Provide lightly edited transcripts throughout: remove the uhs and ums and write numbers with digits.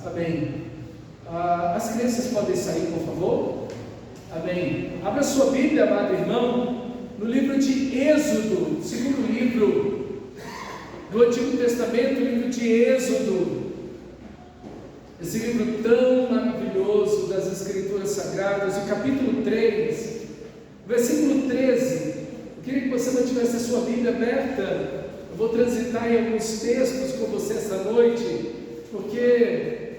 Amém. As crianças podem sair, por favor? Amém. Abra sua Bíblia, amado irmão, no livro de Êxodo, segundo livro do Antigo Testamento, o livro de Êxodo. Esse livro tão maravilhoso das Escrituras Sagradas, o capítulo 3, versículo 13. Eu queria que você mantivesse a sua Bíblia aberta. Eu vou transitar em alguns textos com você esta noite, porque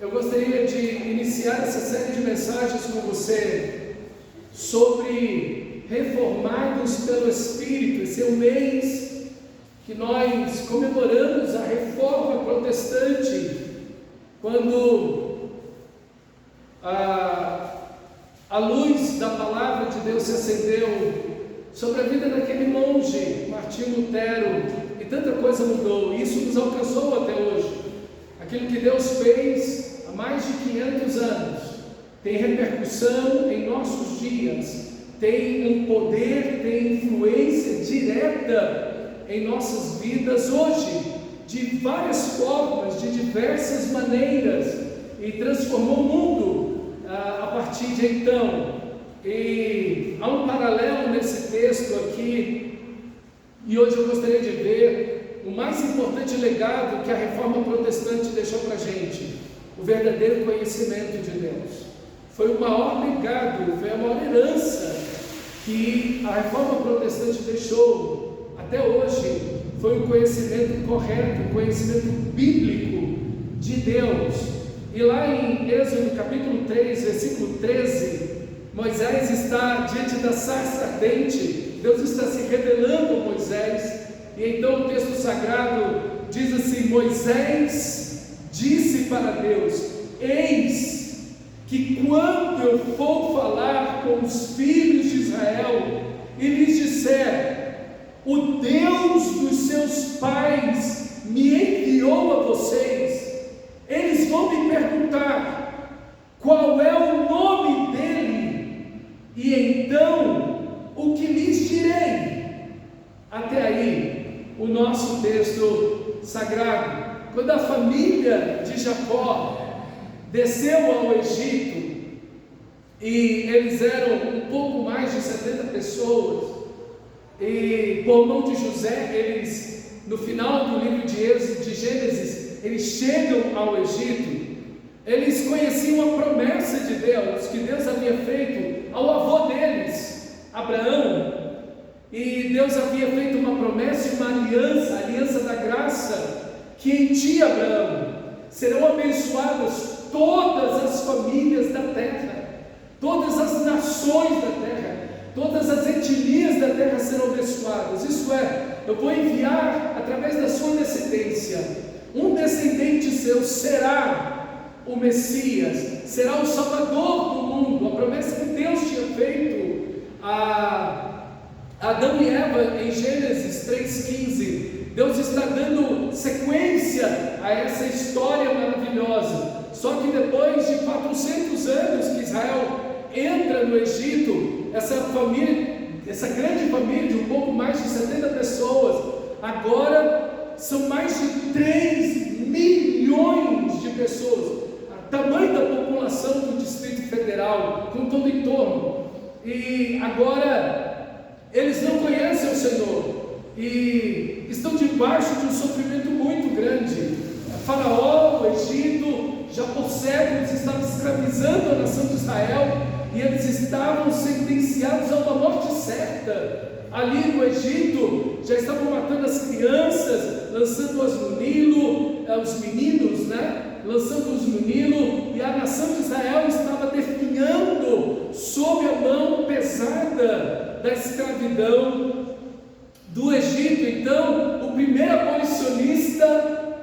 eu gostaria de iniciar essa série de mensagens com você sobre reformados pelo Espírito. Esse é o mês que nós comemoramos a Reforma Protestante, quando a luz da palavra de Deus se acendeu sobre a vida daquele monge, Martinho Lutero, e tanta coisa mudou. Isso nos alcançou até hoje. Aquilo que Deus fez há mais de 500 anos tem repercussão em nossos dias, tem um poder, tem influência direta em nossas vidas hoje, de várias formas, de diversas maneiras, e transformou o mundo a partir de então. E há um paralelo nesse texto aqui, e hoje eu gostaria de ver o mais importante legado que a Reforma Protestante deixou para a gente: o verdadeiro conhecimento de Deus. Foi o maior legado, foi a maior herança que a Reforma Protestante deixou até hoje. Foi o conhecimento correto, o conhecimento bíblico de Deus. E lá em Êxodo capítulo 3, versículo 13, Moisés está diante da sarça ardente. Deus está se revelando a Moisés, e então o texto sagrado diz assim: Moisés disse para Deus: eis que quando eu for falar com os filhos de Israel e lhes disser: o Deus dos seus pais me enviou a vocês, eles vão me perguntar qual é o nome dele, e então o que lhes direi? Até aí o nosso texto sagrado. Quando a família de Jacó desceu ao Egito, e eles eram um pouco mais de 70 pessoas, e por mão de José, eles, no final do livro de Gênesis, eles chegam ao Egito. Eles conheciam a promessa de Deus, que Deus havia feito ao avô deles, Abraão. E Deus havia feito uma promessa e uma aliança, a aliança da graça, que em ti, Abraão, serão abençoadas todas as famílias da terra, todas as nações da terra, todas as etnias da terra serão abençoadas. Isso é, eu vou enviar através da sua descendência, um descendente seu será o Messias, será o Salvador do mundo. A promessa que Deus tinha feito a Adão e Eva em Gênesis 3,15. Deus está dando sequência a essa história maravilhosa. Só que depois de 400 anos que Israel entra no Egito, essa família, essa grande família de um pouco mais de 70 pessoas, agora são mais de 3 milhões de pessoas, o tamanho da população do Distrito Federal, com todo o entorno. E agora eles não conhecem o Senhor e estão debaixo de um sofrimento muito grande. Faraó, o Egito, já por séculos estava escravizando a nação de Israel, e eles estavam sentenciados a uma morte certa. Ali no Egito, já estavam matando as crianças, lançando-as no Nilo, os meninos, lançando-os no Nilo, e a nação de Israel estava definhando sob a mão pesada da escravidão do Egito. Então, o primeiro abolicionista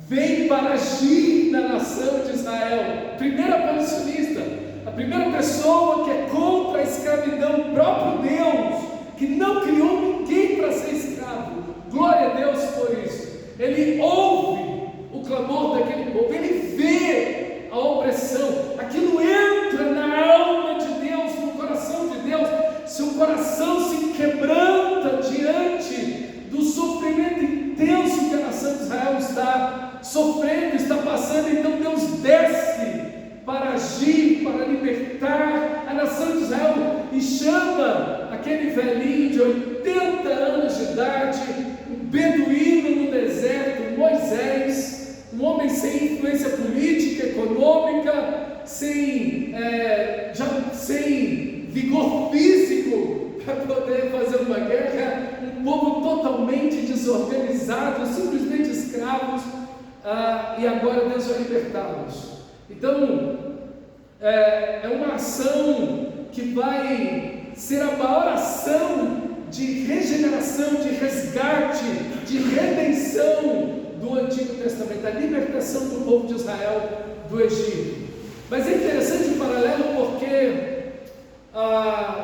vem para agir na nação de Israel. Primeiro abolicionista, a primeira pessoa que é contra a escravidão, o próprio Deus, que não criou ninguém para ser escravo. Glória a Deus por isso. Ele ouve o clamor daquele povo, ele vê a opressão, aquilo entra na alma de Deus, no coração de Deus. Seu coração se quebranta diante do sofrimento intenso que a nação de Israel está sofrendo, está passando. Então Deus chama aquele velhinho de 80 anos de idade, um beduíno no deserto, Moisés, um homem sem influência política, econômica, sem vigor físico para poder fazer uma guerra, um povo totalmente desorganizado, simplesmente escravos, e agora Deus vai libertá-los. Então, é uma ação que vai ser a maior ação de regeneração, de resgate, de redenção do Antigo Testamento, a libertação do povo de Israel do Egito. Mas é interessante o paralelo porque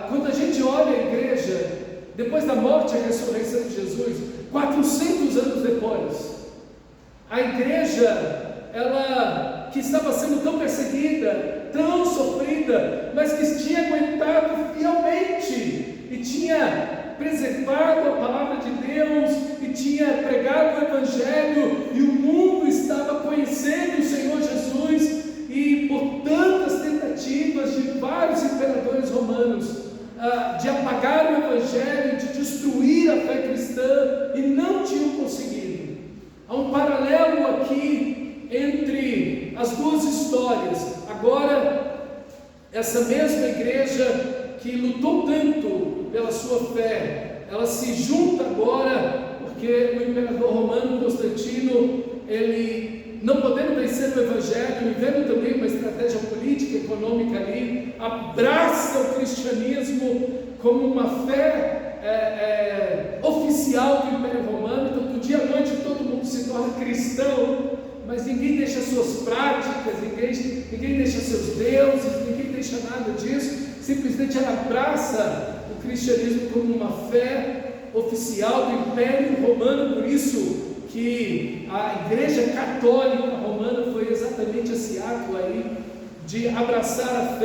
quando a gente olha a igreja, depois da morte e ressurreição de Jesus, 400 anos depois, a igreja, ela que estava sendo tão perseguida, tão sofrida, mas que tinha aguentado fielmente e tinha preservado a palavra de Deus e tinha pregado o Evangelho, e o mundo estava conhecendo o Senhor Jesus, e por tantas tentativas de vários imperadores romanos de apagar o Evangelho, de destruir a fé cristã, e não tinham conseguido. Há um paralelo aqui entre as duas histórias. Agora, essa mesma igreja que lutou tanto pela sua fé, ela se junta agora, porque o imperador romano Constantino, ele, não podendo vencer o Evangelho, e vendo também uma estratégia política e econômica ali, abraça o cristianismo como uma fé oficial do Império Romano. Então, do dia à noite, todo mundo se torna cristão, mas ninguém deixa suas práticas, ninguém deixa seus deuses, ninguém deixa nada disso, simplesmente ela abraça o cristianismo como uma fé oficial do Império Romano. Por isso que a Igreja Católica Romana foi exatamente esse ato aí de abraçar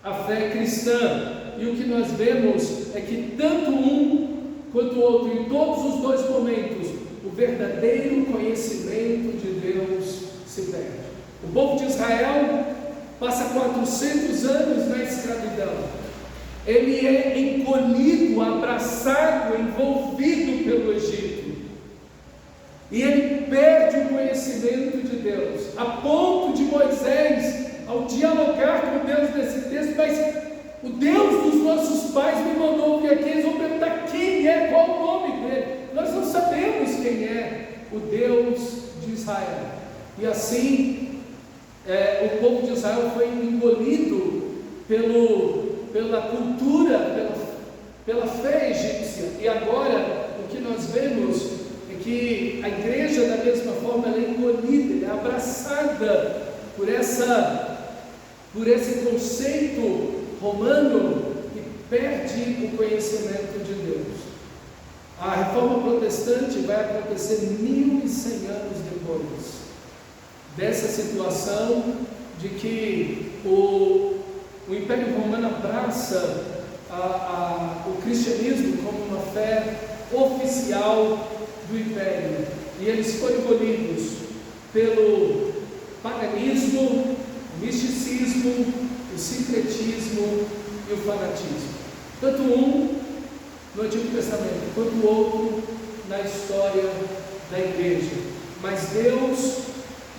a fé cristã. E o que nós vemos é que tanto um quanto o outro, em todos os dois momentos, o verdadeiro conhecimento de Deus se perde. O povo de Israel passa 400 anos na escravidão. Ele é encolhido, abraçado, envolvido pelo Egito. E ele perde o conhecimento de Deus, a ponto de Moisés, ao dialogar com Deus nesse texto, mas o Deus dos nossos pais me mandou vir aqui, eles vão perguntar quem é, qual o nome dele. Nós não sabemos quem é o Deus de Israel. E assim, o povo de Israel foi engolido pela cultura, pela fé egípcia. E agora, o que nós vemos é que a igreja, da mesma forma, ela é engolida, ela é abraçada por esse conceito romano e perde o conhecimento de Deus. A reforma protestante vai acontecer 1100 anos depois dessa situação de que o Império Romano abraça o cristianismo como uma fé oficial do Império, e eles foram engolidos pelo paganismo, o misticismo, o sincretismo e o fanatismo. Tanto um no Antigo Testamento, quanto o outro na história da igreja. Mas Deus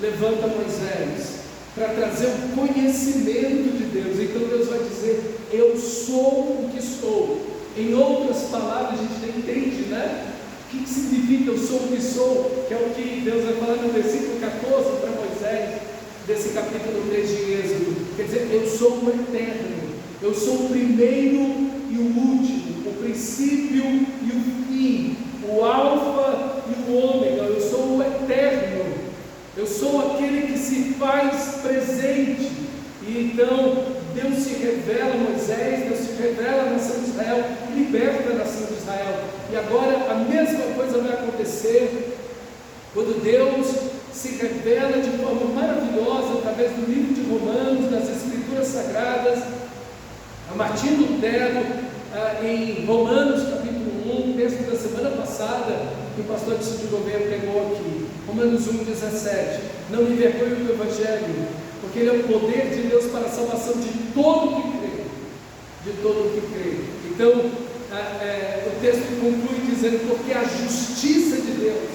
levanta Moisés para trazer o conhecimento de Deus. Então Deus vai dizer: eu sou o que sou. Em outras palavras, a gente entende, né? O que significa eu sou o que sou? Que é o que Deus vai falar no versículo 14 para Moisés, desse capítulo 3 de Êxodo. Quer dizer, eu sou o eterno, eu sou o primeiro e o último, o princípio e o fim, o alfa e o ômega. Eu sou o eterno, eu sou aquele que se faz presente. E então Deus se revela a Moisés, Deus se revela à nação de Israel, liberta a nação de Israel. E agora a mesma coisa vai acontecer quando Deus se revela de forma maravilhosa através do livro de Romanos, das Escrituras Sagradas, a Martim Lutero, em Romanos capítulo 1, texto da semana passada, que o pastor de governo pegou aqui, Romanos 1,17. Não me envergonhe do Evangelho, porque ele é o poder de Deus para a salvação de todo que crê, de todo o que crê. Então, o texto conclui dizendo: porque a justiça de Deus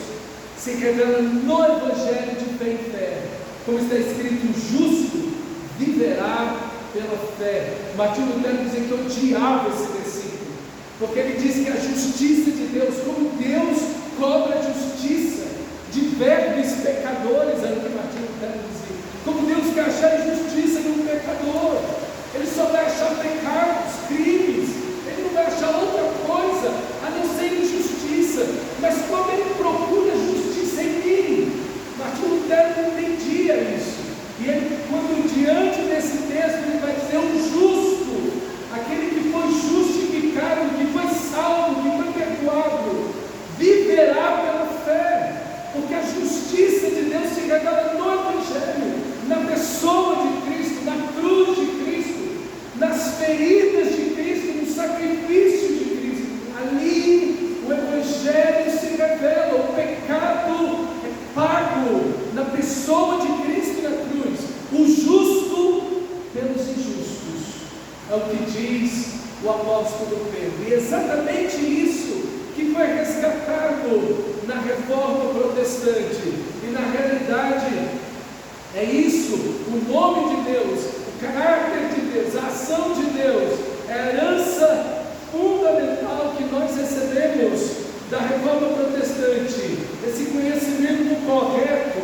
se revela no Evangelho de fé em fé, como está escrito: o justo viverá pela fé. Martinho Lutero dizia que odiava esse versículo, porque ele diz que a justiça de Deus, como Deus cobra justiça de vermes pecadores, é o que Martinho Lutero dizia. Como Deus quer achar injustiça em um pecador, Ele só vai achar pecados, crimes, Ele não vai achar outra coisa a não ser injustiça. Mas como Ele procura justiça em mim, Martinho Lutero não entendia isso. E ele, quando diante desse texto, ele vai dizer: o justo, aquele que foi justificado, que foi salvo, que foi perdoado, viverá pela fé, porque a justiça de Deus se revela no Evangelho, na pessoa de Cristo, na cruz de Cristo, nas feridas de Cristo, no sacrifício de Cristo. Ali o Evangelho se revela, o pecado é pago na pessoa de Cristo e na cruz, o justo pelos injustos, é o que diz o apóstolo Pedro. E é exatamente isso que foi resgatado na Reforma Protestante. E na realidade é isso, o nome de Deus, o caráter de Deus, a ação de Deus, é a herança fundamental que nós recebemos da Reforma Protestante, esse conhecimento correto,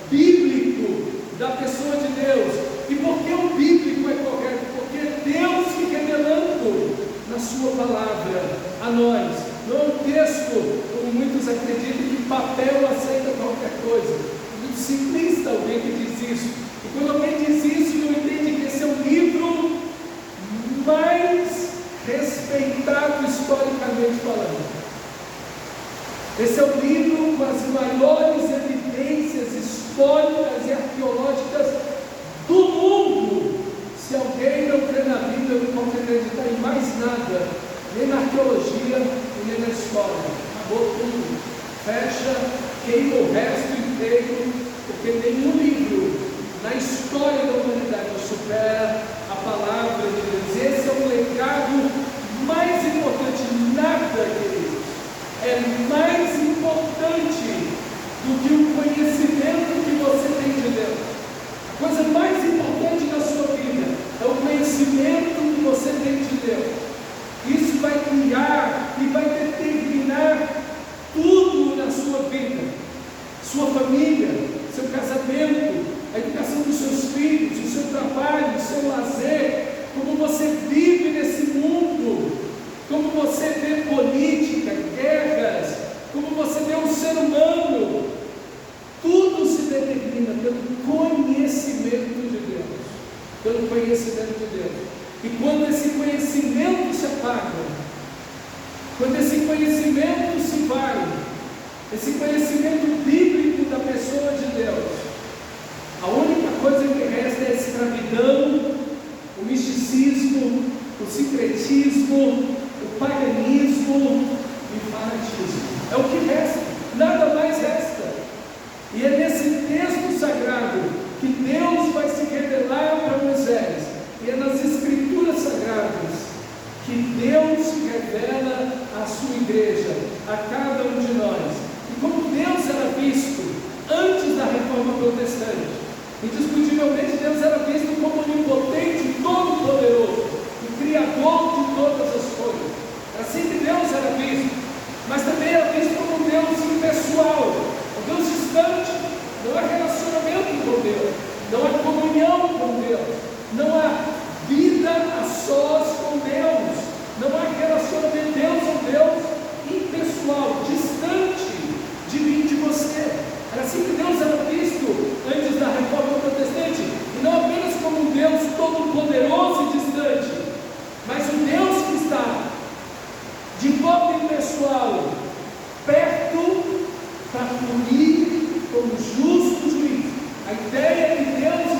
bíblico, da pessoa de Deus. E por que o bíblico é correto? Porque é Deus se revelando na sua palavra a nós. Não é um texto, como muitos acreditam, que papel aceita qualquer coisa. É muito simplista alguém que diz isso. E quando alguém diz isso, não entende que esse é o livro mais respeitado historicamente falando. Esse é o livro com as maiores evidências históricas e arqueológicas do mundo. Se alguém não crê na Bíblia, não pode acreditar em mais nada, nem na arqueologia e nem na história. Acabou tudo. Fecha, queima o resto inteiro, porque nenhum livro na história da humanidade supera a palavra de Deus. Esse é o legado mais importante. Nada, queridos, é mais importante do que o conhecimento que você tem de Deus. A coisa mais importante na sua vida é o conhecimento que você tem de Deus. Isso vai guiar e vai determinar tudo na sua vida, sua família, seu casamento, a educação dos seus filhos, o seu trabalho, o seu lazer, como você vive nesse mundo, como você vê política, guerras, como você vê um ser humano. Tudo se determina pelo conhecimento de Deus, pelo conhecimento de Deus. E quando esse conhecimento se apaga, quando esse conhecimento se vai, esse conhecimento bíblico da pessoa de Deus, a única coisa que resta é a escravidão, o misticismo, o sincretismo, o paganismo e o fanatismo. É o que resta, nada mais resta. E é nesse texto sagrado que Deus vai se revelar para Moisés, e é nas Escrituras Sagradas que Deus se revela à sua igreja, a cada um de nós. E como Deus era visto antes da Reforma Protestante, indiscutivelmente Deus era visto como onipotente, todo-poderoso, o Criador de todas as coisas. Assim que Deus era visto, mas também era visto como um Deus impessoal, um Deus distante. Não há relacionamento com Deus, não há comunhão com Deus, não há vida a sós com Deus, não há relacionamento. Deus é um Deus impessoal, distante de mim e de você. Era assim que Deus era visto antes da Reforma Protestante, e não apenas como um Deus todo-poderoso e distante, mas um Deus que está de modo impessoal, perto, para punir como justo juiz. A ideia é que Deus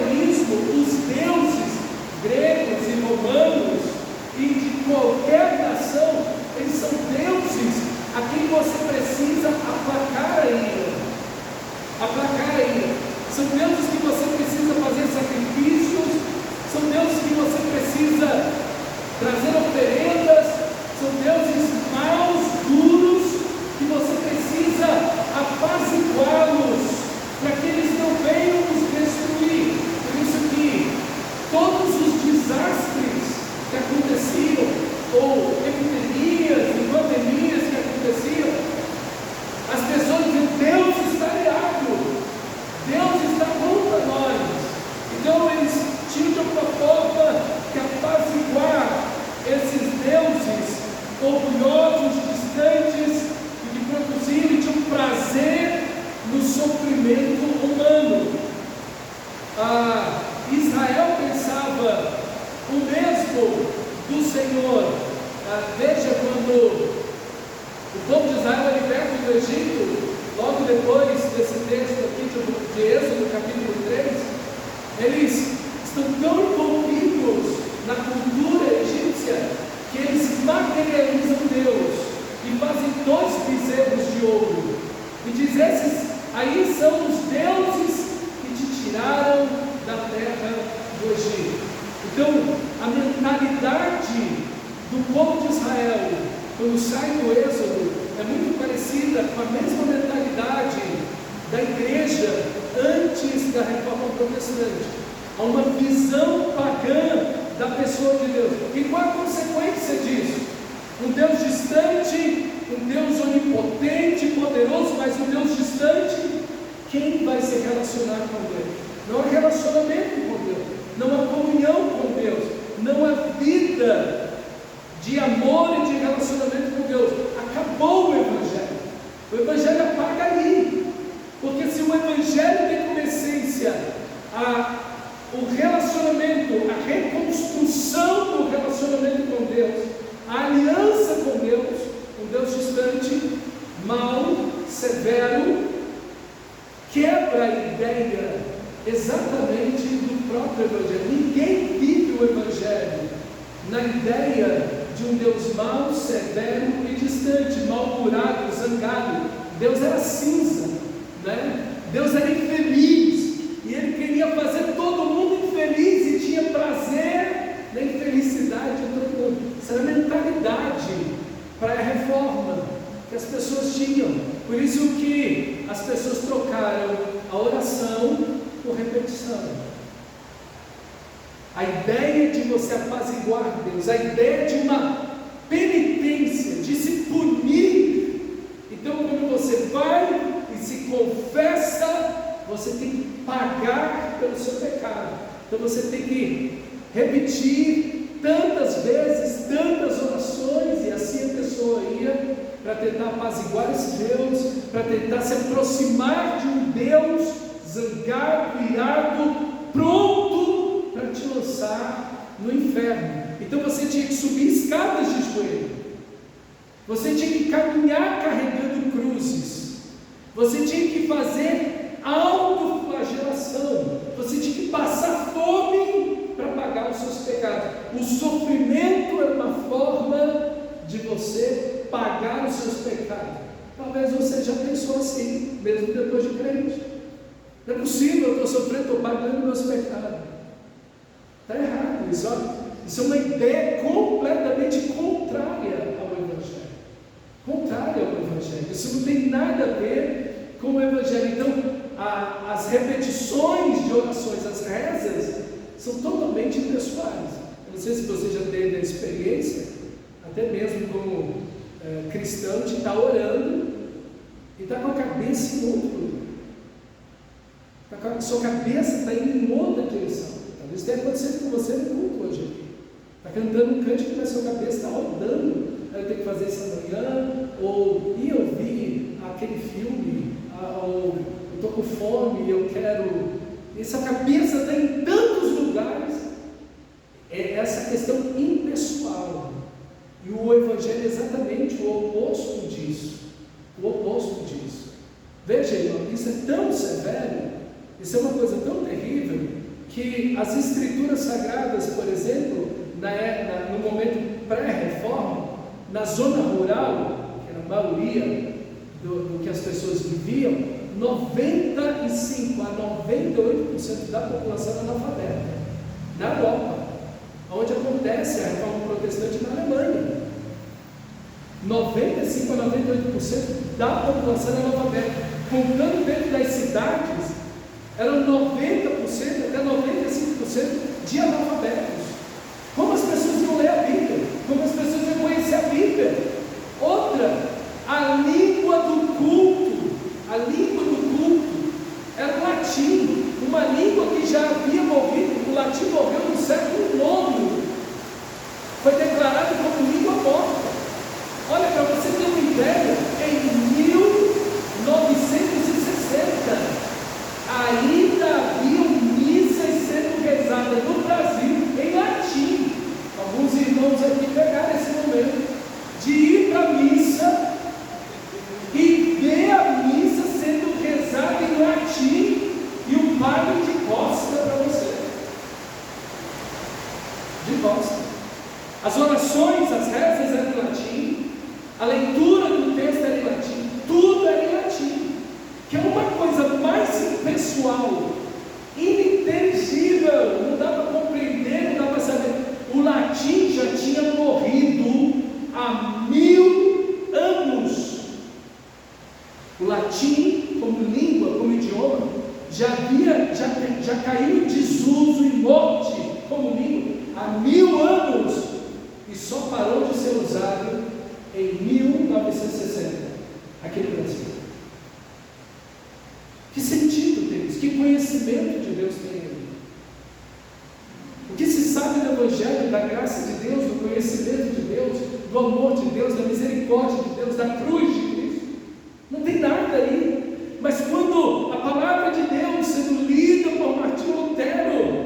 paganismo, os deuses gregos e romanos e de qualquer nação, eles são deuses a quem você precisa aplacar a ira. Aplacar a ira. São deuses que você precisa fazer sacrifícios, são deuses que você precisa trazer oferendas, são deuses maus, duros, que você precisa apaziguá-los, para que eles não venham nos destruir. Por isso que todos os desastres que aconteciam, ou epidemias e pandemias que aconteciam, as pessoas diziam: Deus está irado, Deus está contra nós. Então eles tinham de alguma forma que apaziguar esses deuses orgulhosos, distantes, e que produziam e tinham prazer no sofrimento humano. Israel pensava o mesmo do Senhor. Veja, quando o povo de Israel é liberto do Egito, logo depois desse texto aqui de Êxodo, capítulo 3, eles estão tão envolvidos na cultura egípcia que eles materializam Deus e fazem 2 bezerros de ouro e diz: esses aí são os deuses que te tiraram da terra do Egito. Então, a mentalidade do povo de Israel, quando sai do Êxodo, é muito parecida com a mesma mentalidade da igreja antes da Reforma Protestante. Há uma visão pagã da pessoa de Deus. E qual a consequência disso? Um Deus distante, um Deus onipotente, poderoso, mas um Deus distante. Quem vai se relacionar com Deus? Não há relacionamento com Deus, não há comunhão com Deus, não há vida de amor e de relacionamento com Deus. Acabou o Evangelho. O Evangelho apaga ali. Porque se o Evangelho tem como essência o relacionamento, a reconstrução do relacionamento com Deus, a aliança com Deus, um Deus distante, mau, severo, quebra a ideia exatamente do próprio Evangelho. Ninguém vive o Evangelho na ideia de um Deus mau, severo e distante, mal-humorado, zangado. Deus era cinza, né? Deus era infeliz, e Ele queria fazer todo mundo infeliz e tinha prazer na infelicidade de todo mundo. Essa era a mentalidade para a reforma que as pessoas tinham. Por isso que as pessoas trocaram a oração por repetição. A ideia de você apaziguar Deus, a ideia de uma penitência, de se punir. Então, quando você vai e se confessa, você tem que pagar pelo seu pecado. Então, você tem que repetir tantas vezes, tantas orações, e assim a pessoa ia para tentar apaziguar esse Deus, para tentar se aproximar de um Deus zangado, irado, pronto para te lançar no inferno. Então você tinha que subir escadas de joelho, você tinha que caminhar carregando cruzes, você tinha que fazer autoflagelação, você tinha que passar fome para pagar os seus pecados. O sofrimento é uma forma de você pagar os seus pecados. Talvez você já pensou assim, mesmo depois de crente: não é possível, eu estou sofrendo, estou pagando meus pecados. Está errado isso, ó. Isso é uma ideia completamente contrária ao Evangelho. Contrária ao Evangelho. Isso não tem nada a ver com o Evangelho. Então, as repetições de orações, as rezas, são totalmente impessoais. Eu não sei se você já teve a experiência, até mesmo como cristão, de estar orando e estar com a cabeça em outro lugar. A sua cabeça está indo em outra direção. Talvez tenha acontecido com você no culto hoje aqui. Está cantando um cântico, mas sua cabeça está rodando. Eu tenho que fazer isso amanhã, ou eu vi aquele filme, ou eu estou com fome, eu quero. E sua cabeça está em tantos lugares. É essa questão impessoal. E o Evangelho é exatamente o oposto disso. O oposto disso. Veja, irmão, isso é tão severo, isso é uma coisa tão terrível, que as escrituras sagradas, por exemplo, no momento pré-reforma, na zona rural, que era a maioria do que as pessoas viviam, 95 a 98% da população era analfabeta. Na Europa, onde acontece a reforma protestante na Alemanha, 95 a 98% da população era analfabeta. Contando dentro das cidades, eram 90% até 95% de analfabetos. Como as pessoas iam ler a Bíblia? Como as pessoas iam conhecer a Bíblia? Outra, a língua do culto era o latim, uma língua que já havia morrido. O latim morreu no século IX, foi declarado como língua morta. Olha, para você ter uma ideia, em 1960 ainda haviam missas sendo rezadas no Brasil em latim. Alguns irmãos aqui pegaram esse momento de ir para a missa e ver a missa sendo rezada em latim e o padre de costa para você. De costa. As orações, as rezas eram em latim, a leitura do texto era em latim, tudo era em latim, que é uma coisa mais impessoal, ininteligível, não dá para compreender, não dá para saber. O latim já tinha morrido há 1000 anos. O latim, como língua, como idioma, já caiu em desuso e morte como língua há 1000 anos, e só parou de ser usado em 1960, aqui no Brasil. Que sentido tem isso? Que conhecimento de Deus tem ele? O que se sabe do Evangelho, da graça de Deus, do conhecimento de Deus, do amor de Deus, da misericórdia de Deus, da cruz de Cristo? Não tem nada aí. Mas quando a palavra de Deus sendo lida por Martinho Lutero,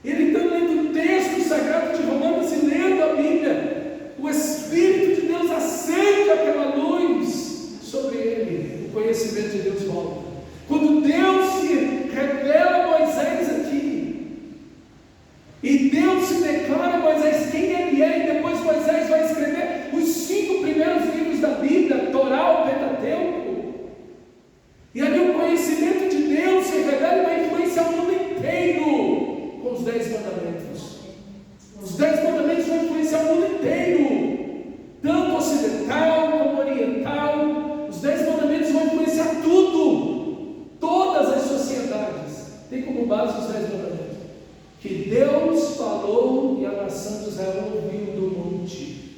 ele está lendo o texto sagrado de Romanos e lendo a Bíblia, o Espírito de Deus acende aquela luz sobre ele, o conhecimento de Deus volta. Quando Deus se revela a Moisés aqui, e Deus se declara a Moisés quem ele é, e depois Moisés vai escrever os 5 primeiros livros da Bíblia, Torá, o Pentateuco, e ali o conhecimento de Deus se revela e vai influenciar o mundo inteiro com os 10 mandamentos. Os 10 mandamentos vão influenciar o mundo inteiro, tanto ocidental como oriental. Os 10 mandamentos vão influenciar tudo, todas as sociedades. Tem como base os 10 mandamentos, que Deus falou e a nação de Israel ouviu do monte.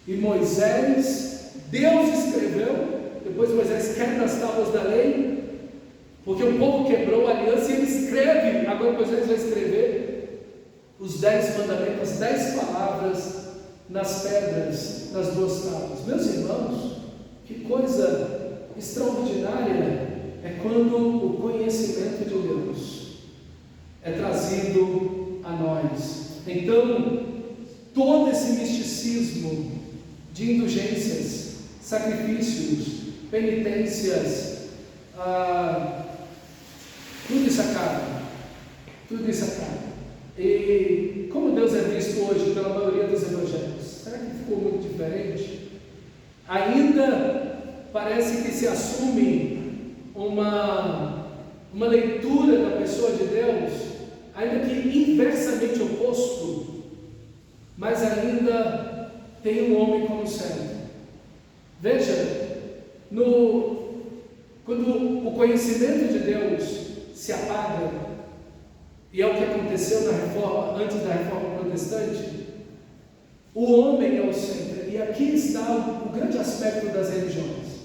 E Moisés, Deus escreveu, depois Moisés quebra as tábuas da lei, porque o povo quebrou a aliança e ele escreve. Agora Moisés vai escrever os 10 mandamentos, as 10 palavras nas pedras, nas 2 tábuas. Meus irmãos, que coisa extraordinária é quando o conhecimento de Deus é trazido a nós. Então, todo esse misticismo de indulgências, sacrifícios, penitências, tudo isso acaba. Tudo isso acaba. E como Deus é visto hoje pela maioria dos evangelhos? Será que ficou muito diferente? Ainda parece que se assume uma leitura da pessoa de Deus, ainda que inversamente oposto, mas ainda tem um homem como centro. Veja, quando o conhecimento de Deus se apaga, e é o que aconteceu na reforma, antes da reforma protestante, o homem é o centro. E aqui está o grande aspecto das religiões.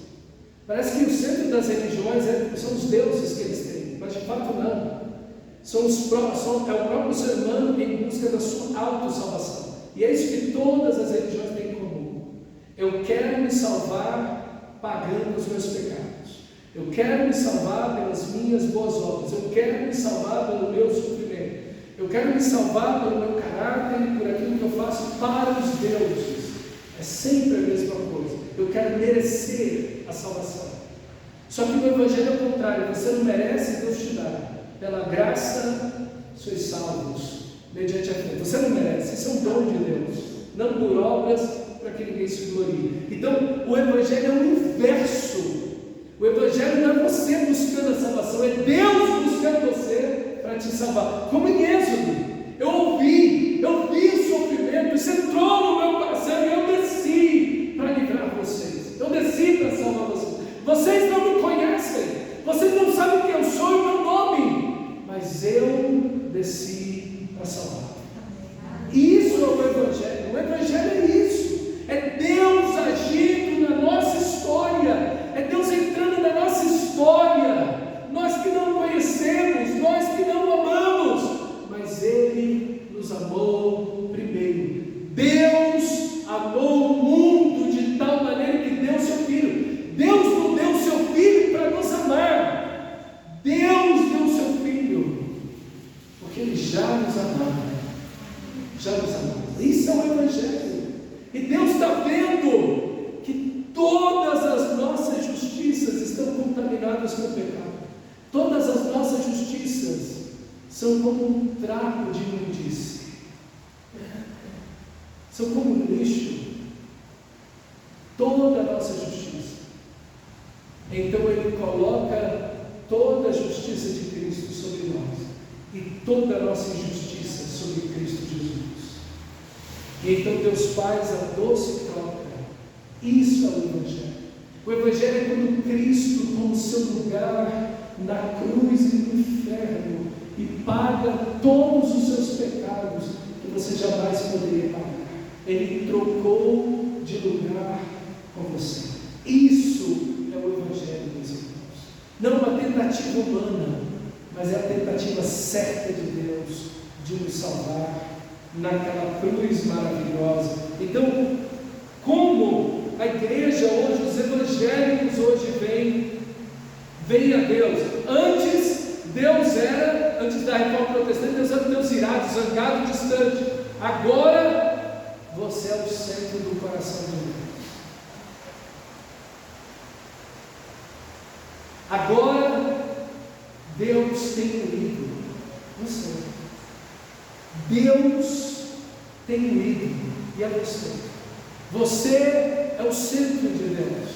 Parece que o centro das religiões são os deuses que eles têm, mas de fato não. É o próprio ser humano em busca da sua autossalvação. E é isso que todas as religiões têm em comum. Eu quero me salvar pagando os meus pecados. Eu quero me salvar pelas minhas boas obras. Eu quero me salvar pelo meu sofrimento. Eu quero me salvar pelo meu caráter e por aquilo que eu faço para os deuses. É sempre a mesma coisa. Eu quero merecer a salvação. Só que no Evangelho é o contrário. Você não merece, Deus te dá. pela graça sois salvos, mediante a fé. Você não merece, isso é um dom de Deus, não por obras, para que ninguém se glorie. Então, o Evangelho é o inverso. O Evangelho não é você buscando a salvação, é Deus buscando você para te salvar. Como em Êxodo, eu ouvi o sofrimento, isso entrou no meu coração e eu desci para livrar vocês. Eu desci para salvar vocês. Vocês não me conhecem, vocês não sabem quem eu sou e meu nome, mas eu desci para salvar. Isso é o Evangelho. O Evangelho é isso. É Deus agindo na nossa história. É Deus entrando na nossa história. Nós que não conhecemos, nós que não amamos, mas Ele nos amou primeiro. Deus amou o mundo de tal maneira que deu seu Filho. Deus não deu seu Filho para nos amar. Deus deu seu Filho porque Ele já nos amava. Já nos amava. Isso é o Evangelho. E Deus está vendo que todas as nossas justiças estão contaminadas com o pecado. Todas as nossas justiças são como um trapo de imundície. São como um lixo. Toda a nossa justiça. Então Ele coloca toda a justiça de Cristo sobre nós. E toda a nossa injustiça sobre Cristo Jesus. E então Deus faz a doce troca. Isso é o Evangelho. O Evangelho é quando Cristo toma o seu lugar na cruz e no inferno e paga todos os seus pecados que você jamais poderia pagar. Ele trocou de lugar com você. Isso é o Evangelho, meus irmãos. Não uma tentativa humana, mas é a tentativa certa de Deus de nos salvar naquela cruz maravilhosa. Então, como a igreja hoje, os evangélicos hoje vêm a Deus. Antes da reforma protestante, Deus era um Deus irado, zangado, distante. Agora, você é o centro do coração de Deus. Agora, Deus tem unido você. Deus tem unido, e é você. Você é o centro de Deus.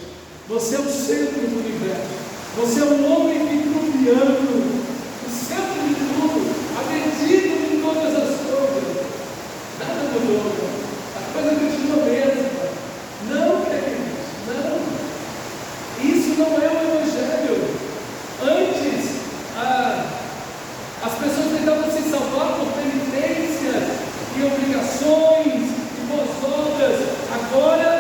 Você é o centro do universo. Você é um homem vitruviano, o centro de tudo, a medida de todas as coisas. Nada mudou. A coisa continua a mesma. Não, queridos, não. Isso não é o Evangelho. Antes, as pessoas tentavam se salvar por penitências e obrigações e boas obras. Agora,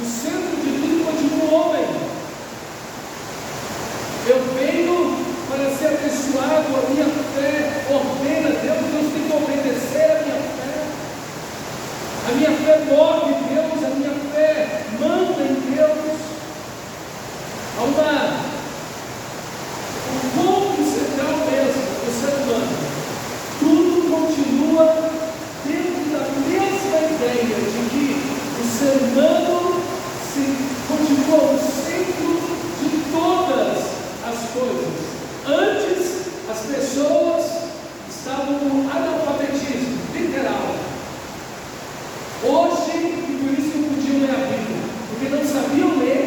o centro de tudo continua o homem. Eu venho para ser abençoado, a minha fé ordena Deus, Deus tem que obedecer a minha fé. A minha fé move Deus, a minha fé manda em Deus. Há um ponto central mesmo do ser humano. Tudo continua dentro da mesma ideia de que o ser humano continua o centro de todas as coisas. Antes, as pessoas estavam no analfabetismo literal. Hoje, e por isso não podiam ler a Bíblia, porque não sabiam ler,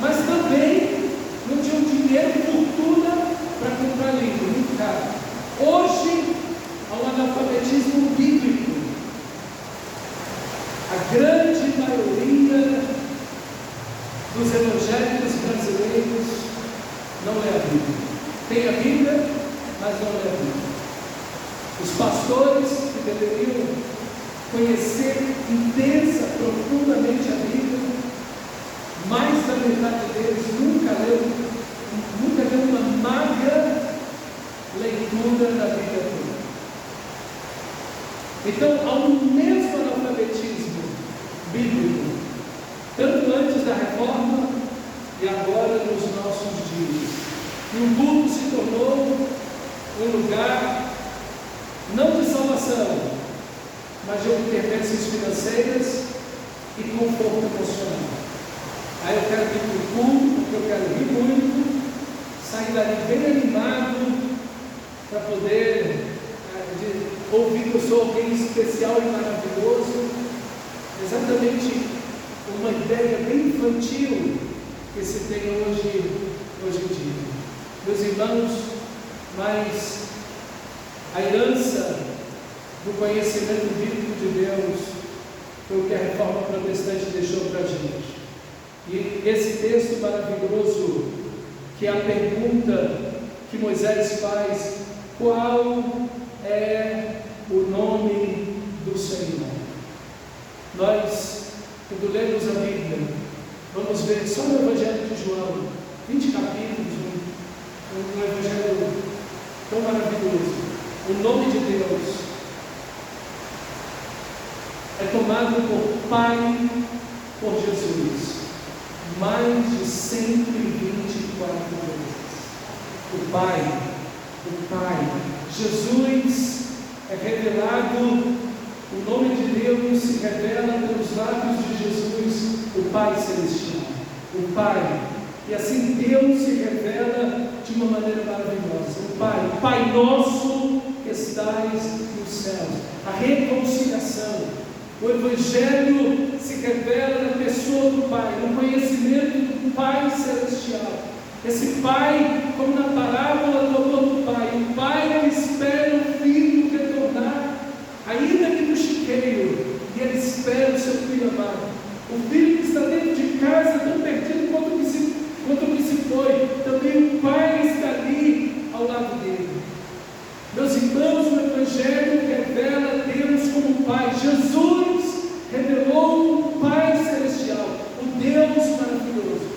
mas também não tinham dinheiro, fortuna para comprar livro, muito caro. Hoje, há um analfabetismo bíblico. A grande maioria dos evangélicos brasileiros não lê a Bíblia. Tem a Bíblia, mas não lê a Bíblia. Os pastores que deveriam conhecer intensa, profundamente a Bíblia, mais da metade deles nunca leu uma magra leitura da Bíblia toda. Então, há um mesmo analfabetismo bíblico, tanto antes da reforma e agora nos nossos dias. E o culto se tornou um lugar não de salvação, mas de intervenções financeiras e conforto emocional. Aí eu quero vir para o culto, porque eu quero rir muito, sair dali bem animado, sou alguém especial e maravilhoso. Exatamente uma ideia bem infantil que se tem hoje em dia. Meus irmãos, mas a herança do conhecimento bíblico de Deus foi o que a Reforma Protestante deixou para a gente. E esse texto maravilhoso, que é a pergunta que Moisés faz: qual é o nome do Senhor? Nós, quando lemos a Bíblia, vamos ver só no Evangelho de João, 20 capítulos, um Evangelho tão maravilhoso. O nome de Deus é tomado por Pai, por Jesus, mais de 124 vezes. O Pai, Jesus é revelado, o nome de Deus se revela pelos lábios de Jesus, o Pai Celestial, o Pai. E assim Deus se revela de uma maneira maravilhosa. O Pai nosso que estais nos céus. A reconciliação. O Evangelho se revela na pessoa do Pai, no conhecimento do Pai Celestial. Esse Pai, como na parábola do amor do Pai, o Pai que espera o Filho retornar, ainda que no chiqueiro, e ele espera o seu Filho amado. O Filho que está dentro de casa, tão perdido quanto que se foi, também o Pai está ali ao lado dele. Meus irmãos, o Evangelho revela Deus como Pai. Jesus revelou o Pai Celestial, o Deus maravilhoso.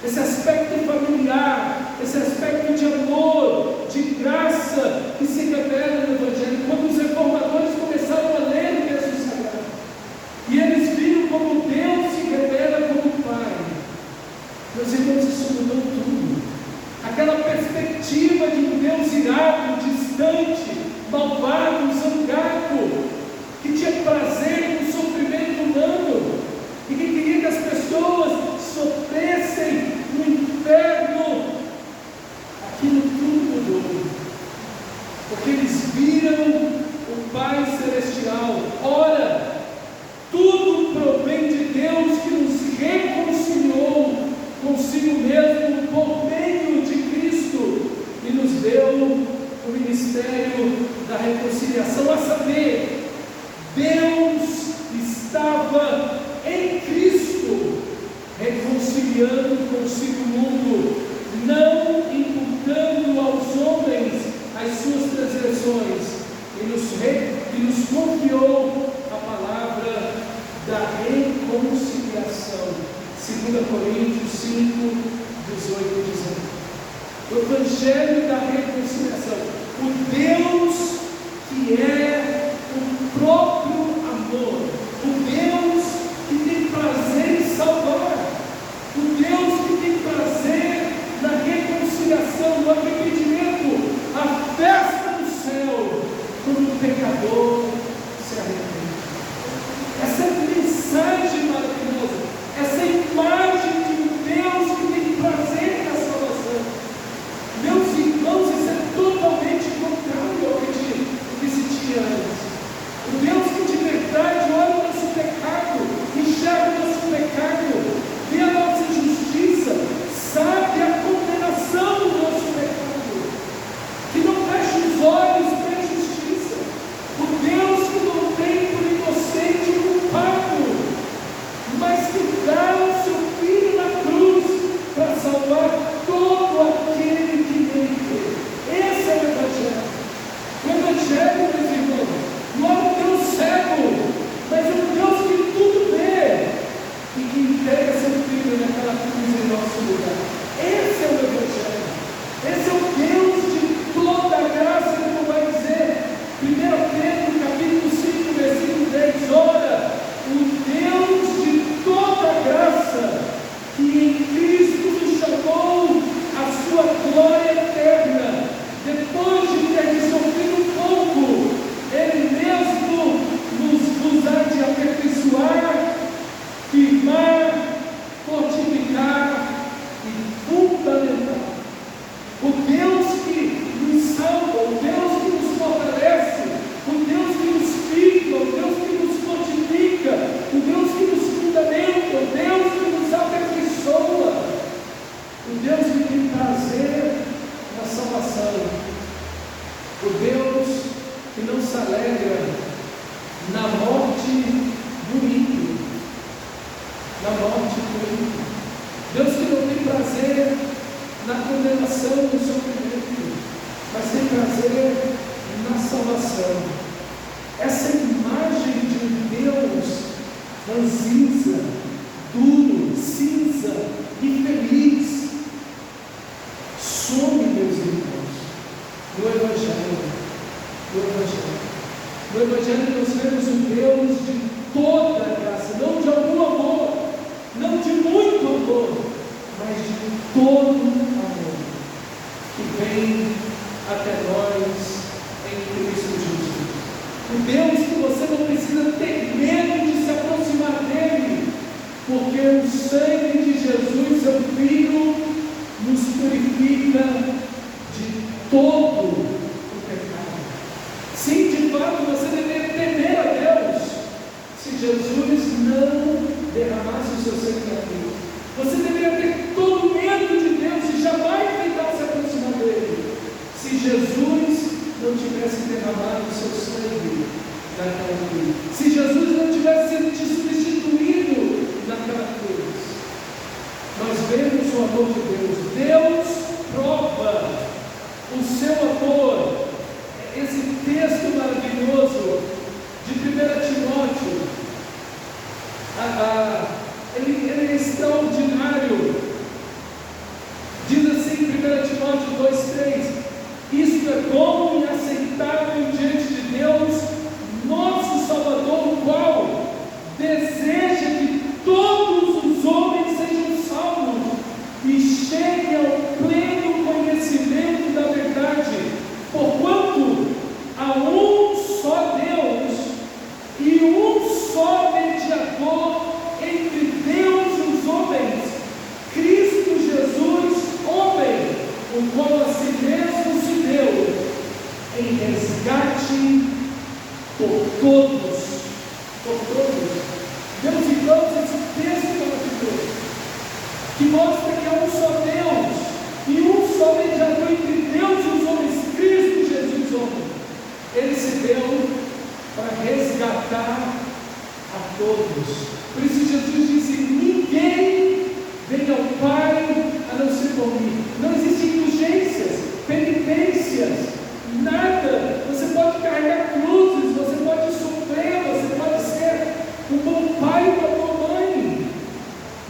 Esse aspecto familiar, esse aspecto de amor, de graça, que se revela no Evangelho. Quando os reformadores começaram a ler o texto sagrado, e eles viram como Deus se revela como Pai, meus irmãos, isso mudou tudo. Aquela perspectiva de um Deus irado, distante, malvado, zangado, que tinha prazer no sofrimento humano e que queria que as pessoas sofressem no inferno, aquilo tudo mudou, porque eles viram o Pai Celestial. Ora, tudo provém de Deus, que nos reconciliou consigo mesmo por meio de Cristo e nos deu o ministério da reconciliação, a saber, Deus estava em Cristo reconciliando consigo o mundo, não imputando aos homens as suas transgressões, e nos confiou a palavra da reconciliação. 2 Coríntios 5, 18 e 19. O Evangelho da reconciliação. O Deus que é o próprio amor. O Deus que tem prazer em salvar. O Deus que tem prazer na reconciliação, no arrependimento. A festa do céu, quando o pecador se arrepende. Essa é a mensagem maravilhosa. Essa imagem de um Deus que tem prazer na salvação. Meus irmãos, isso é totalmente contrário ao que se tinha na morte e no Deus que não tem prazer na condenação e no sofrimento, mas tem prazer na salvação. Essa imagem de um Deus ranzinza, duro, cinza e feliz some, meus irmãos, no Evangelho. No Evangelho nós vemos um Deus de toda a graça, não de algum amor, não de muito amor, mas de todo amor, que vem até nós em Cristo Jesus. Um Deus que você não precisa ter medo de se aproximar dele, porque o sangue de Jesus, seu Filho, nos purifica de todo o pecado. Sim, de fato, você deveria temer a Deus se Jesus não derramasse o seu sangue na cruz. Você deveria ter todo medo de Deus e jamais tentar se aproximar dele se Jesus não tivesse derramado o seu sangue naquela cruz, se Jesus não tivesse sido te substituído naquela cruz. Nós vemos o amor de Deus. Deus prova o seu amor. Esse texto maravilhoso de 1 Timóteo, ele é extraordinário. Diz assim, 1 Timóteo 2,3: isto é bom e aceitável diante de Deus, nosso Salvador, o qual deseja que todos os homens sejam salvos e cheguem ao pleno conhecimento da verdade, porquanto há um só Deus e um só mediador entre Deus e os homens, Cristo Jesus, homem, o qual a si mesmo se deu em resgate por todos. Meus irmãos, esse texto maravilhoso, que mostra que há um só Deus e um só mediador entre Deus e os homens, Cristo Jesus, homem. Ele se deu para resgatar a todos. Por isso Jesus disse: ninguém vem ao Pai a não ser por mim. Não existem indulgências, penitências, nada. Você pode carregar cruzes, você pode sofrer, você pode ser um bom pai ou uma boa mãe.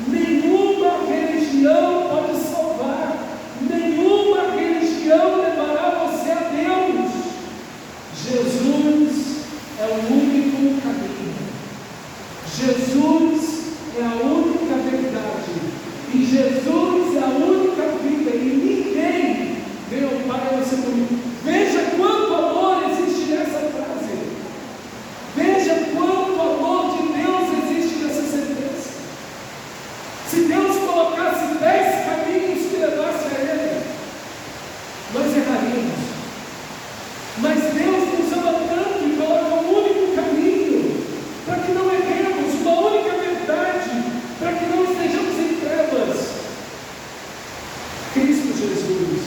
Nenhuma religião pode salvar, nenhuma religião levará você a Deus. Jesus é o único caminho, Jesus é a única verdade, e Jesus é a única vida, e ninguém vem ao Pai a não ser por mim. Veja quanto amor existe nessa frase, veja quanto amor de Deus existe nessa sentença. Se Deus colocasse 10 caminhos que levassem a Ele, nós erraríamos. Mas Deus nos ama tanto e coloca um único caminho, para que não erremos, uma única verdade, para que não estejamos em trevas. Cristo Jesus,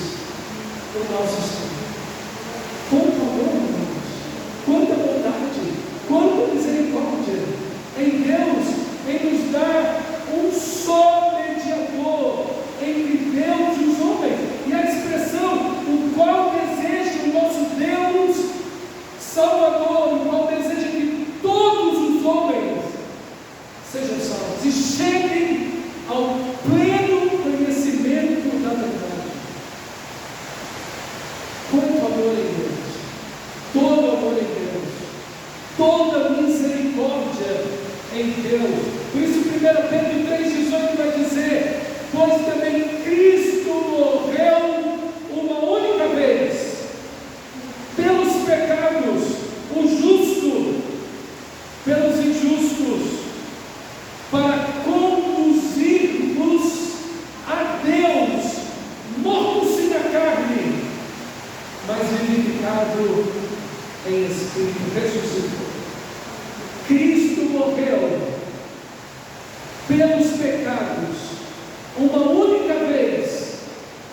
o nosso Senhor. Quanto amor, irmãos, quanta bondade, quanta misericórdia em Deus, em nos dar um só mediador entre Deus e os homens. E a expressão, o qual deseja o nosso Deus Salvador, o qual deseja que todos os homens sejam salvos e cheguem ao pleno conhecimento da verdade. Quanto amor em Deus, todo amor em Deus, toda misericórdia em Deus. Por isso 1 Pedro 3,18 vai dizer: pois também Cristo morreu uma única vez pelos pecados, o justo pelos injustos, para conduzir-vos a Deus, mortos sim na carne, mas vivificado em espírito, ressuscitou. Cristo morreu pelos pecados uma única vez,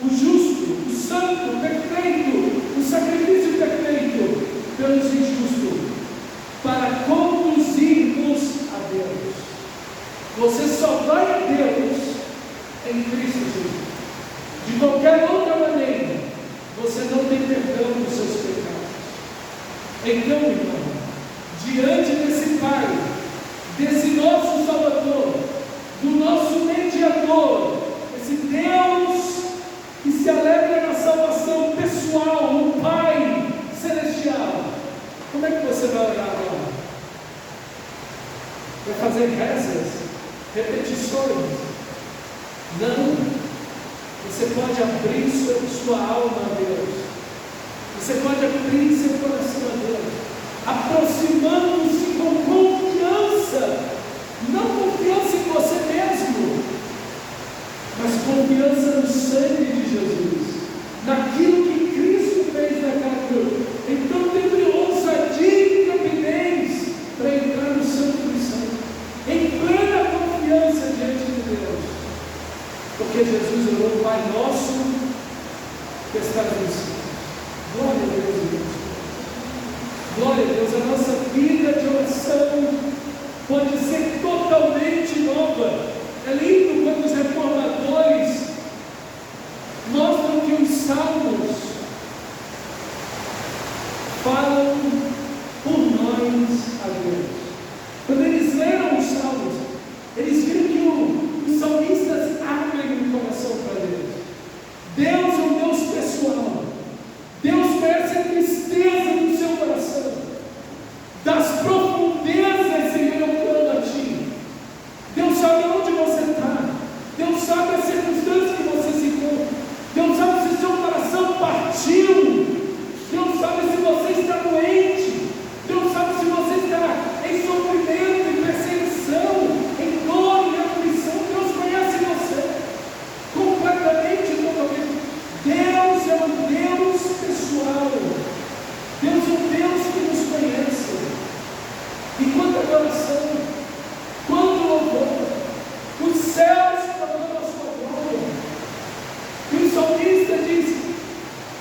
o justo, o santo, o perfeito, o sacrifício perfeito pelos injustos, para conduzir-nos a Deus. Você só vai a Deus em Cristo Jesus. De qualquer outra maneira, você não tem perdão dos seus pecados. Então, irmão, diante desse Pai, desse nosso Salvador, do nosso mediador, esse Deus que se alegra na salvação pessoal, o Pai Celestial, como é que você vai orar agora? Vai fazer rezas, repetições? Não. Você pode abrir sua alma a Deus. Você pode abrir seu coração a Deus, aproximando-se com confiança, não confiança em você mesmo, mas confiança no sangue de Jesus, naquilo que Cristo fez naquela cruz. Então teve ousadia e rapidez para entrar no Santo dos Santos, em plena confiança diante de Deus, porque Jesus orou: Pai nosso que estás nos céus. Glória a Deus, irmãos. Glória a Deus. A nossa vida de oração pode ser totalmente nova. É lindo quando os reformadores mostram que os salmos falam por nós a Deus. Quando eles leram os salmos, eles viram que os salmistas abrem o coração para Deus. Deus é um Deus pessoal. Deus conhece a tristeza do seu coração. Das profundezas, Senhor, eu clamo a Ti. Deus sabe onde você está. Deus sabe as circunstâncias que você se encontra. Deus sabe se o seu coração partiu. Deus sabe se você está doente. Deus sabe se você está em sofrimento, em perseguição, em dor, em aflição. Deus conhece você completamente, totalmente. Deus é um Deus pessoal. Deus é um Deus que nos conhece. E quando a oração, quando o louvor, os céus proclamam a sua glória. E o salmista diz,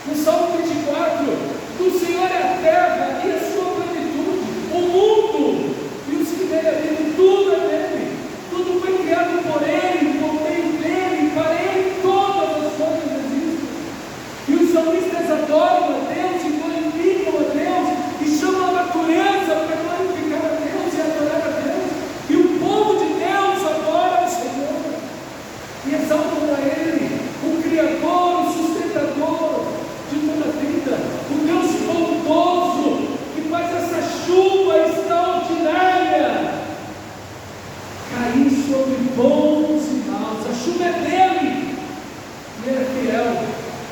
no Salmo 24, do Senhor é a terra e a sua plenitude, o mundo e os que nele habitam, tudo é dele. Tudo foi criado por Ele, por meio dele, e para Ele todas as coisas existem. E os salmistas adoram a Deus e glorificam a Deus e chamam a natureza para glorificar a Deus e adorar a Deus. E o povo de Deus adora o Senhor e exaltam a Ele, o Criador, o sustentador de toda a vida, o Deus bondoso que faz essa chuva extraordinária cair sobre bons e maus. A chuva é dele e Ele é fiel.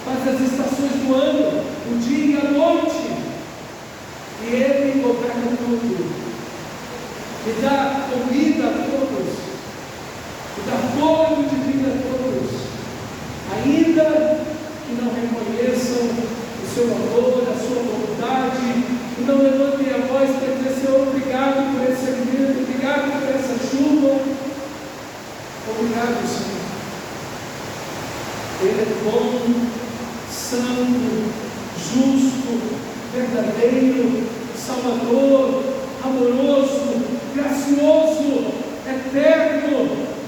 Faz as estações do ano, o dia e a noite, e Ele governa tudo, e dá comida a todos, e dá fôlego de vida a todos, ainda que não reconheçam o seu amor, a sua bondade, e não levantem a voz para dizer: Senhor, obrigado por esse alimento, obrigado por essa chuva, obrigado, Senhor. Ele é bom, santo, justo, verdadeiro, salvador, amoroso, gracioso, eterno,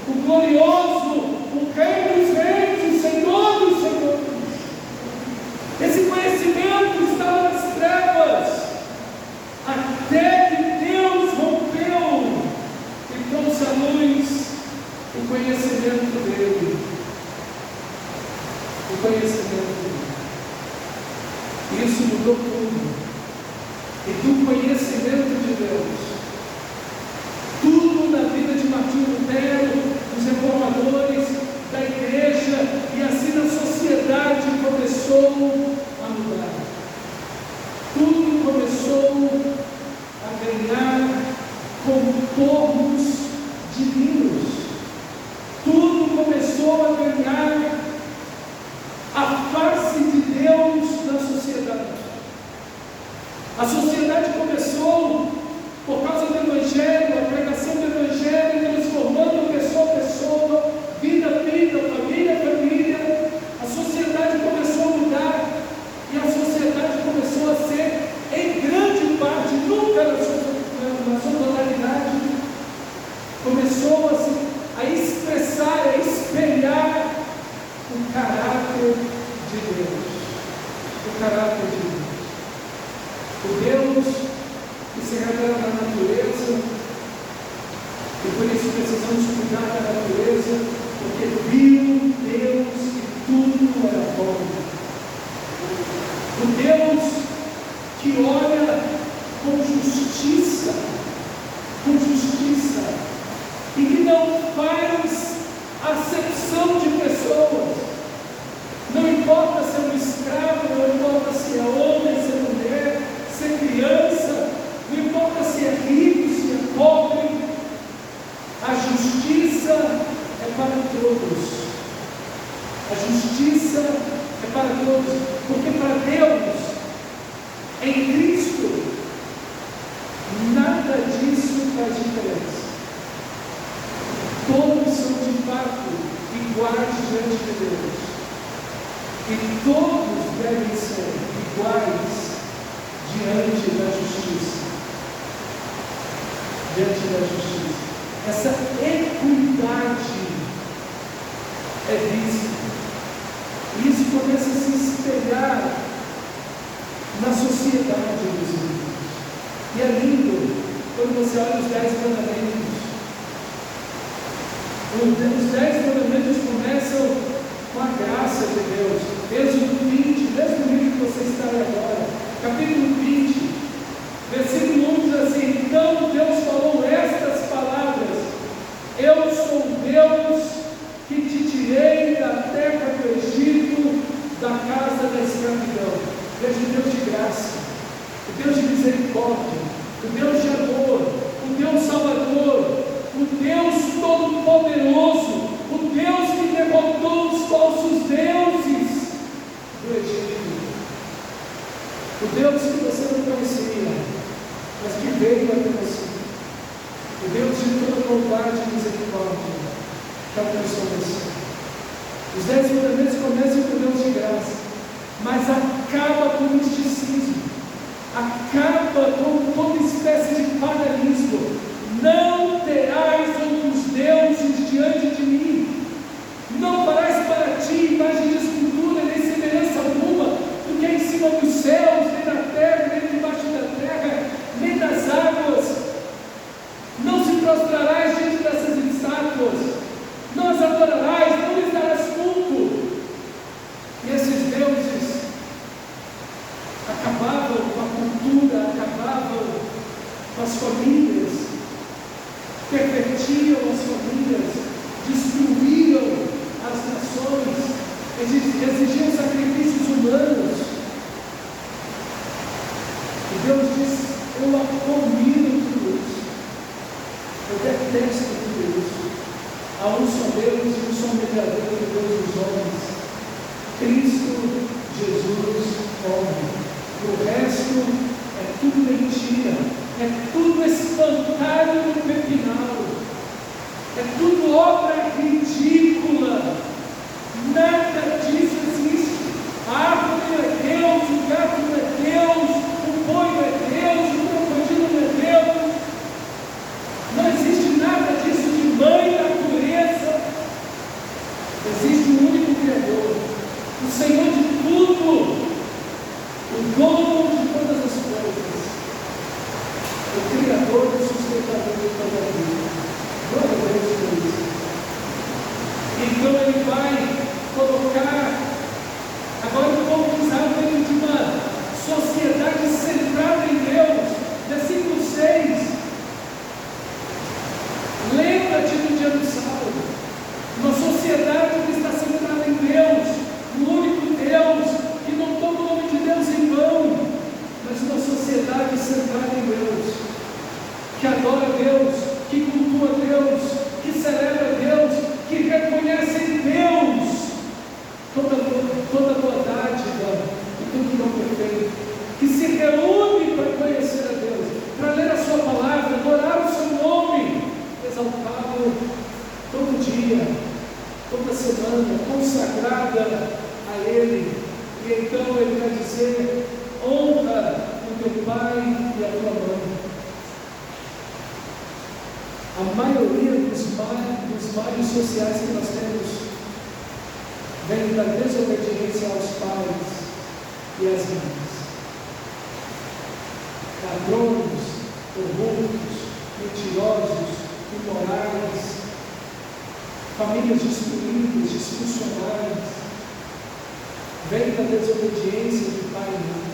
o glorioso, o Rei dos Reis, o Senhor dos Senhores. Esse conhecimento estava nas trevas, até que Deus rompeu e trouxe à luz o conhecimento dele. O conhecimento dele. Isso mudou tudo. E do conhecimento de Deus, tudo na vida de Martinho Lutero, dos reformadores, da igreja e assim na sociedade começou a mudar. Tudo começou a ganhar contornos divinos. Tudo começou a ganhar a face de Deus na sociedade. A sociedade começou, por causa do Evangelho, a pregação do Evangelho, transformando pessoa a pessoa, vida a vida, família a família. A sociedade começou a mudar e a sociedade começou a ser, em grande parte, nunca na sua totalidade, começou a se a expressar, a espelhar o caráter de Deus. O caráter de Deus. O Deus que se revela na natureza, e por isso precisamos cuidar da natureza, porque viu Deus que tudo era bom. O Deus que olha com justiça, e que não faz acepção de pessoas. Não importa se é um escravo, não importa se é homem, se é mulher, se é criança, não importa se é rico, se é pobre, a justiça é para todos. A justiça é para todos, porque para Deus, em Cristo, nada disso faz diferença. Todos são de fato iguais diante de Deus. E todos devem ser iguais diante da justiça. Diante da justiça. Essa equidade é vista. E isso começa a se espelhar na sociedade dos irmãos. E é lindo quando você olha os 10 mandamentos. Os 10 mandamentos começam com a graça de Deus. Êxodo 20, mesmo livro que você está agora, capítulo 20, versículo 1 diz assim: então Deus falou estas palavras: eu sou Deus que te tirei da terra do Egito, da casa da escravidão. Veja o Deus de graça, o Deus de misericórdia, o Deus de amor, o Deus salvador, o Deus todo-poderoso, o Deus que derrotou os falsos deuses do Egito, o Deus que você não conhecia, mas que veio até você, o Deus de toda bondade e misericórdia, que alcançou você. Os 10 mandamentos começam com Deus de graça, mas acaba com o misticismo, acaba com toda espécie de paganismo. Não terás outros deuses diante de mim, não farás para ti imagem de escultura, nem semelhança alguma do que é em cima dos céus, nem na terra, nem debaixo da terra, nem das águas. Não se prostrarás diante dessas estátuas, não as adorarás, não lhes darás culto. E esses deuses acabavam com a cultura, acabavam com as famílias, pervertiam as famílias, destruíam as nações, exigiam sacrifícios humanos. E Deus diz: eu abomino tudo isso, eu detesto tudo isso. Há um só Deus e um só mediador entre todos os homens, Cristo Jesus, homem. O resto é tudo mentira, é tudo espantalho no pepinal, é tudo obra ridícula. Nada disso existe. A árvore não é Deus, o gato não é Deus, o boi não é Deus, o crocodilo não é Deus. Não existe nada disso de mãe natureza. Existe um único Criador, o Senhor de tudo, o dono de todas as coisas, o Criador e sustentador de toda a vida. Glória a Deus por isso. Então ele vai colocar agora o povo de Israel dentro de uma sociedade centrada em Deus. Versículo 6. Lembra-te do dia do sábado. Uma sociedade que está centrada em Deus, no único Deus, que não toma o nome de Deus em vão, mas uma sociedade centrada em Deus, que adora Deus, que cultua Deus, que celebra Deus, que reconhece em Deus toda boa dádiva e tudo que é perfeito, que se reúne para conhecer a Deus, para ler a sua palavra, adorar o seu nome, exaltá-lo todo dia, toda semana, consagrada a Ele. E então Ele vai dizer: honra o teu pai e a tua mãe. A maioria dos males sociais que nós temos vêm da desobediência aos pais e às mães. Ladrões, corruptos, mentirosos, imorais, famílias destruídas, disfuncionais, vem da desobediência do pai e mãe.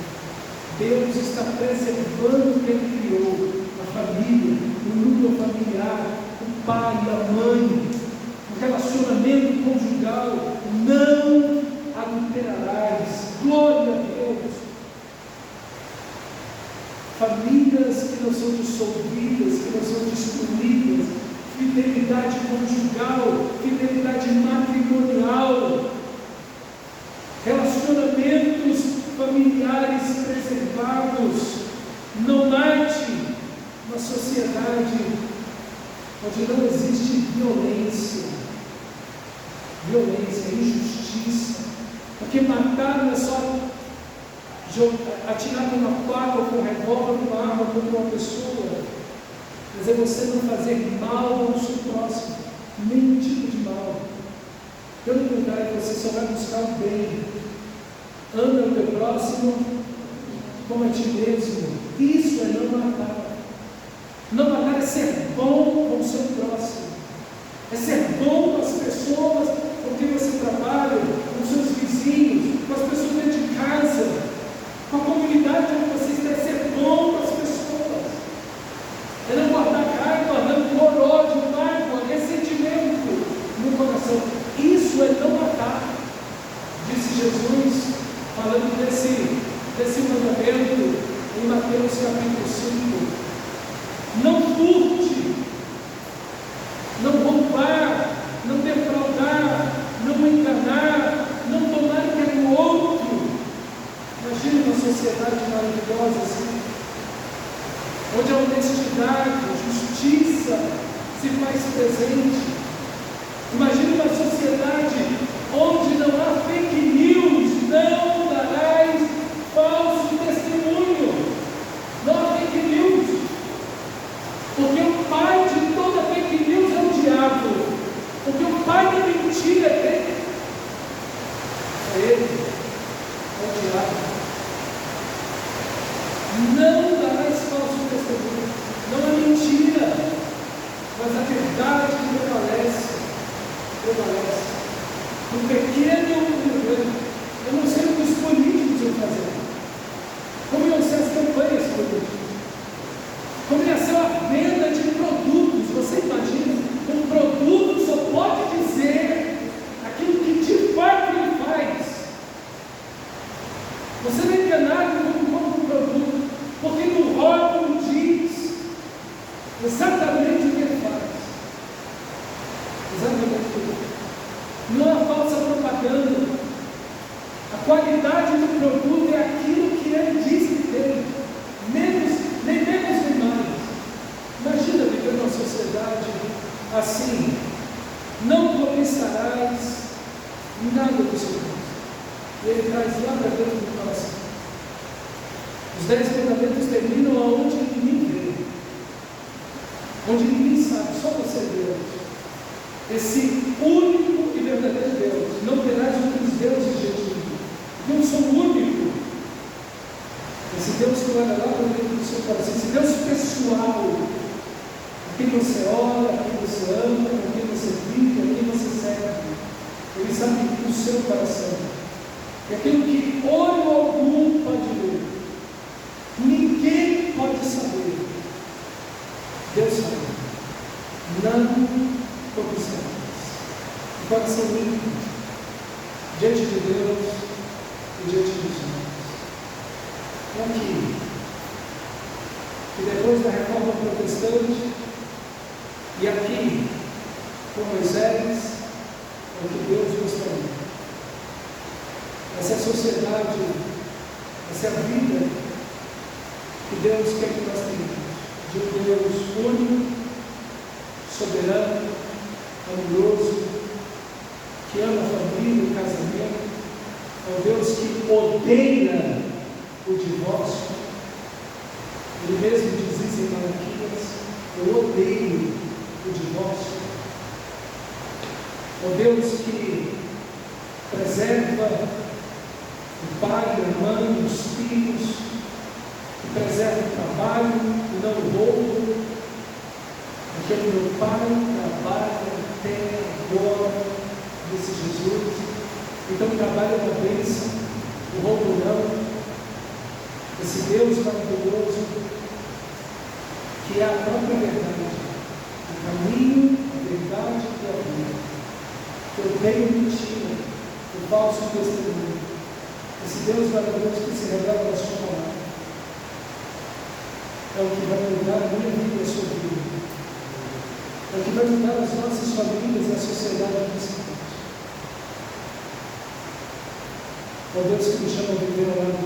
Deus está preservando o que Ele criou, a família, o núcleo familiar, o pai e a mãe, o relacionamento conjugal. Não adulterarás. Glória a Deus. Famílias que não são dissolvidas, que não são destruídas, fidelidade conjugal, fidelidade matrimonial, relacionamentos familiares preservados. Não mate uma sociedade onde não existe violência, injustiça, porque matar não é só atirar com uma faca ou com um revólver, com uma arma contra uma pessoa, mas é você não fazer mal ao seu próximo, nenhum tipo de mal. Pelo contrário, você só vai buscar o bem. Anda o teu próximo como a ti mesmo. Isso é não matar. Não matar é ser bom com o seu próximo, é ser bom com as pessoas com quem você trabalha, com os seus vizinhos, com as pessoas dentro de casa, com a comunidade onde você está. É ser bom com as pessoas, é não guardar raiva, rancor, ódio, mágoa, ressentimento no coração. Isso é não matar, disse Jesus, falando desse mandamento em Mateus capítulo 5. Não furte, não roubar, não defraudar, não enganar, não tomar o que é do outro. Imagina uma sociedade maravilhosa assim, onde a honestidade, a justiça se faz presente. Imagina uma sociedade onde não há fake news, não darás falso testemunho. Não há fake news, porque o pai de toda fake news é o diabo, porque o pai da mentira é ele, é o diabo. Não darás falso testemunho, não é mentira, mas a verdade prevalece. No pequeno ou no grande. Eu não sei o que os políticos vão fazer, como iam ser as campanhas políticas, como ia ser a venda de produtos. Você imagina, um produto só pode dizer aquilo que de fato ele faz. Você não é enganado quando compra um produto, porque no rótulo diz exatamente o que ele faz. Exatamente o que ele faz. Não há falsa propaganda. A qualidade do produto é aquilo que ele diz que tem, nem menos nem mais. Imagina viver numa sociedade assim. Não cobiçarás nada do seu próximo. E ele traz lá para dentro do coração. Os 10 mandamentos terminam aonde ninguém vê, onde ninguém sabe, só você Deus. Esse único e verdadeiro Deus. Não terás outros deuses diante de mim. Eu sou o único. Esse Deus que olha lá para dentro do seu coração, esse Deus pessoal, a quem você ora, a quem você ama, a quem você vive, a quem você serve. Ele sabe o seu coração. É aquilo que olho algum pode ver, ninguém pode saber. Deus sabe. Não cobiçarás. O coração limpo diante de Deus e diante dos homens. É aqui que depois da reforma protestante, e aqui com Moisés, é o que Deus gostaria. Essa é a sociedade, essa é a vida que Deus quer que nós tenhamos, de um Deus único, soberano, amoroso, que ama a família, o casamento. É um Deus que odeia o divórcio. Ele mesmo diz isso em Malaquias: eu odeio o divórcio. Ó Deus que preserva o pai, a mãe, os filhos, que preserva o trabalho e não o roubo, porque o meu pai trabalha até agora, disse Jesus. Então trabalha na bênção, o roubo não. Esse Deus maravilhoso, que é a própria verdade, o caminho, a verdade e a vida. Que eu tenho mentira, o falso testemunho. Esse Deus maravilhoso que se revela na sua palavra é o que vai mudar a minha vida e a sua vida. É o que vai mudar as nossas famílias e a sociedade principalmente. É o Deus que me chama a viver ao lado